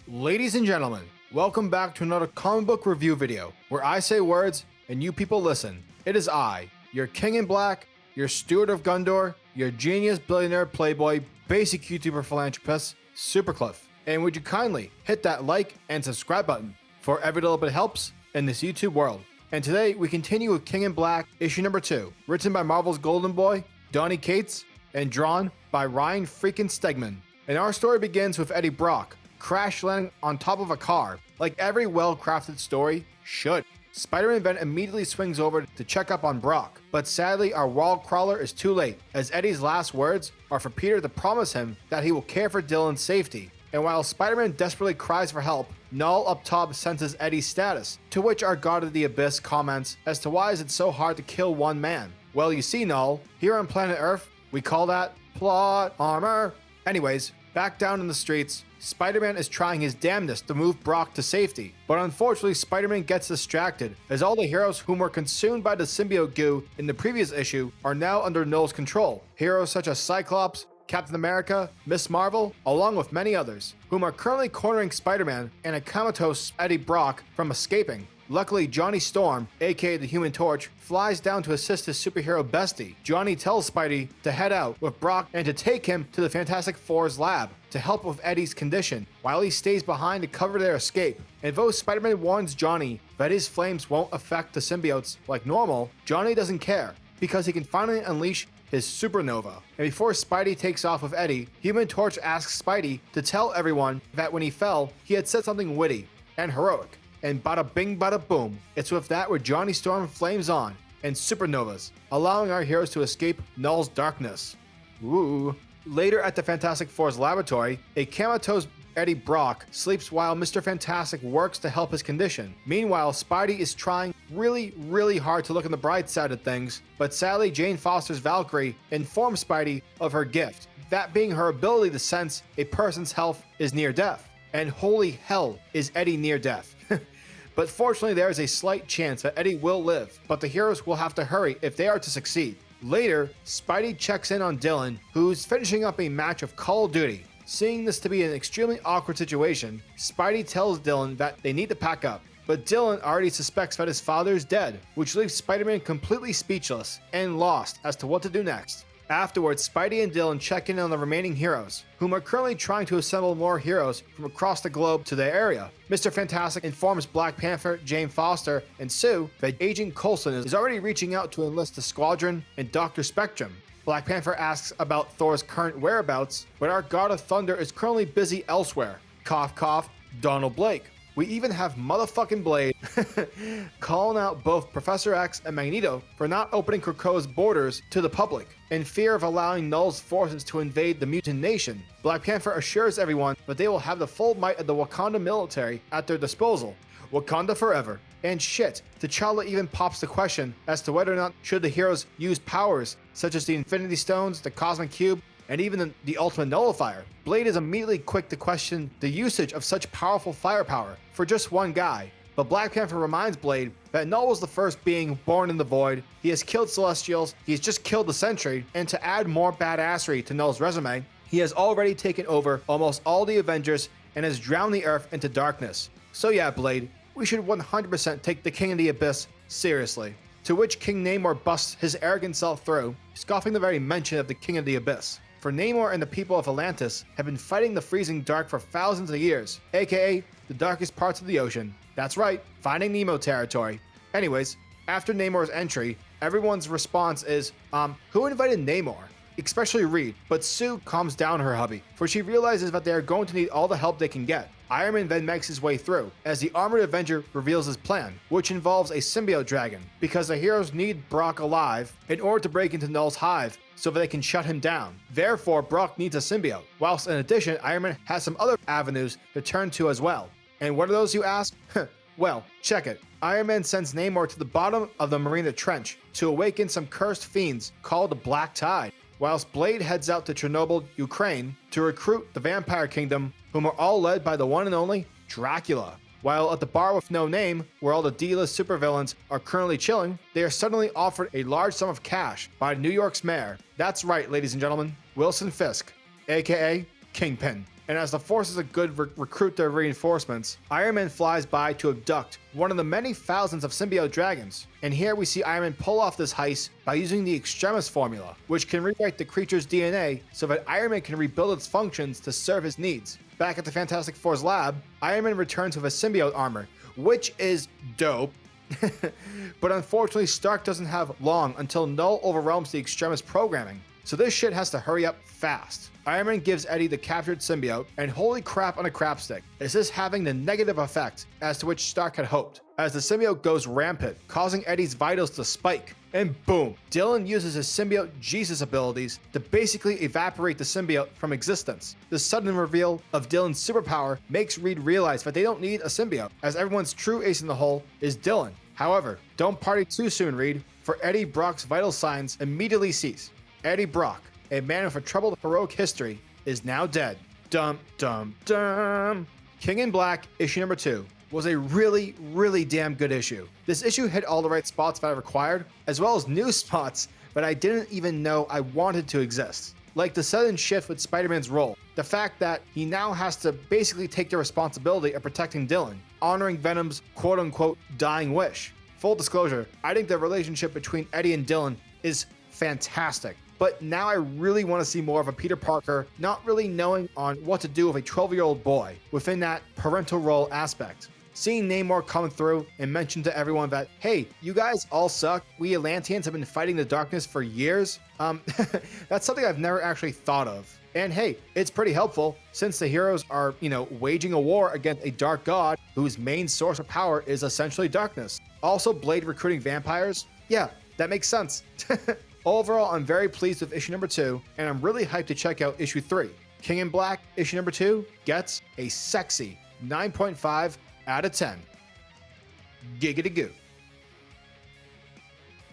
Ladies and gentlemen, welcome back to another comic book review video where I say words and you people listen. It is I, your king in black, your steward of Gondor, your genius billionaire playboy, basic YouTuber philanthropist, SuperCliff. And would you kindly hit that like and subscribe button, for every little bit helps in this YouTube world. And today we continue with King in Black issue number 2, written by Marvel's Golden Boy, Donny Cates, and drawn by Ryan freaking Stegman. And our story begins with Eddie Brock crash landing on top of a car, like every well-crafted story should. Spider-Man then immediately swings over to check up on Brock, but sadly our wall crawler is too late, as Eddie's last words are for Peter to promise him that he will care for Dylan's safety. And while Spider-Man desperately cries for help, Knull up top senses Eddie's status, to which our God of the Abyss comments as to why is it so hard to kill one man. Well, you see, Knull, here on planet Earth, we call that plot armor. Anyways, back down in the streets, Spider-Man is trying his damnedest to move Brock to safety, but unfortunately Spider-Man gets distracted as all the heroes whom were consumed by the symbiote goo in the previous issue are now under Knull's control. Heroes such as Cyclops, Captain America, Miss Marvel, along with many others, whom are currently cornering Spider-Man and a comatose Eddie Brock from escaping. Luckily, Johnny Storm, aka the Human Torch, flies down to assist his superhero bestie. Johnny tells Spidey to head out with Brock and to take him to the Fantastic Four's lab to help with Eddie's condition, while he stays behind to cover their escape. And though Spider-Man warns Johnny that his flames won't affect the symbiotes like normal, Johnny doesn't care, because he can finally unleash his supernova. And before Spidey takes off with Eddie, Human Torch asks Spidey to tell everyone that when he fell, he had said something witty and heroic. And bada bing bada boom, it's with that where Johnny Storm flames on and supernovas, allowing our heroes to escape Knull's darkness. Ooh. Later at the Fantastic Four's laboratory, a comatose Eddie Brock sleeps while Mr. Fantastic works to help his condition. Meanwhile, Spidey is trying really hard to look on the bright side of things, but sadly Jane Foster's Valkyrie informs Spidey of her gift, that being her ability to sense a person's health is near death. And holy hell is Eddie near death. But fortunately there is a slight chance that Eddie will live, but the heroes will have to hurry if they are to succeed. Later, Spidey checks in on Dylan, who's finishing up a match of Call of Duty. Seeing this to be an extremely awkward situation, Spidey tells Dylan that they need to pack up, but Dylan already suspects that his father is dead, which leaves Spider-Man completely speechless and lost as to what to do next. Afterwards, Spidey and Dylan check in on the remaining heroes, whom are currently trying to assemble more heroes from across the globe to their area. Mr. Fantastic informs Black Panther, Jane Foster, and Sue that Agent Coulson is already reaching out to enlist the Squadron and Dr. Spectrum. Black Panther asks about Thor's current whereabouts, but our God of Thunder is currently busy elsewhere. Cough cough, Donald Blake. We even have motherfucking Blade calling out both Professor X and Magneto for not opening Krakoa's borders to the public, in fear of allowing Knull's forces to invade the mutant nation. Black Panther assures everyone that they will have the full might of the Wakanda military at their disposal. Wakanda forever. And shit, T'Challa even pops the question as to whether or not should the heroes use powers such as the Infinity Stones, the Cosmic Cube, and even the Ultimate Nullifier. Blade is immediately quick to question the usage of such powerful firepower for just one guy, but Black Panther reminds Blade that Knull was the first being born in the void, he has killed Celestials, he's just killed the Sentry, and to add more badassery to Knull's resume, he has already taken over almost all the Avengers and has drowned the Earth into darkness. So yeah, Blade, we should 100% take the King of the Abyss seriously. To which King Namor busts his arrogant self through, scoffing the very mention of the King of the Abyss. For Namor and the people of Atlantis have been fighting the freezing dark for thousands of years, aka the darkest parts of the ocean. That's right, Finding Nemo territory. Anyways, after Namor's entry, everyone's response is, who invited Namor? Especially Reed, but Sue calms down her hubby, for she realizes that they are going to need all the help they can get. Iron Man then makes his way through, as the Armored Avenger reveals his plan, which involves a symbiote dragon, because the heroes need Brock alive in order to break into Knull's hive, so that they can shut him down. Therefore, Brock needs a symbiote, whilst in addition, Iron Man has some other avenues to turn to as well. And what are those, you ask? Well, check it. Iron Man sends Namor to the bottom of the Marina Trench to awaken some cursed fiends called the Black Tide, whilst Blade heads out to Chernobyl, Ukraine to recruit the Vampire Kingdom, whom are all led by the one and only Dracula. While at the bar with no name, where all the D-list supervillains are currently chilling, they are suddenly offered a large sum of cash by New York's mayor. That's right, ladies and gentlemen, Wilson Fisk, aka Kingpin. And as the forces of good recruit their reinforcements, Iron Man flies by to abduct one of the many thousands of symbiote dragons. And here we see Iron Man pull off this heist by using the Extremis formula, which can rewrite the creature's DNA so that Iron Man can rebuild its functions to serve his needs. Back at the Fantastic Four's lab, Iron Man returns with a symbiote armor, which is dope. But unfortunately, Stark doesn't have long until Knull overwhelms the Extremis programming. So this shit has to hurry up fast. Iron Man gives Eddie the captured symbiote, and holy crap on a crapstick, is this having the negative effect as to which Stark had hoped, as the symbiote goes rampant, causing Eddie's vitals to spike. And boom, Dylan uses his symbiote Jesus abilities to basically evaporate the symbiote from existence. The sudden reveal of Dylan's superpower makes Reed realize that they don't need a symbiote, as everyone's true ace in the hole is Dylan. However, don't party too soon, Reed, for Eddie Brock's vital signs immediately cease. Eddie Brock, a man with a troubled heroic history, is now dead. Dum dum dum. King in Black, issue number 2, was a really, really damn good issue. This issue hit all the right spots that I required, as well as new spots that I didn't even know I wanted to exist. Like the sudden shift with Spider-Man's role, the fact that he now has to basically take the responsibility of protecting Dylan, honoring Venom's quote-unquote dying wish. Full disclosure, I think the relationship between Eddie and Dylan is fantastic. But now I really want to see more of a Peter Parker not really knowing on what to do with a 12-year-old boy within that parental role aspect. Seeing Namor come through and mention to everyone that, hey, you guys all suck. We Atlanteans have been fighting the darkness for years. That's something I've never actually thought of. And hey, it's pretty helpful since the heroes are, waging a war against a dark god whose main source of power is essentially darkness. Also, Blade recruiting vampires. Yeah, that makes sense. Overall, I'm very pleased with issue number 2, and I'm really hyped to check out issue 3. King in Black, issue number 2, gets a sexy 9.5 out of 10. Giggity goo.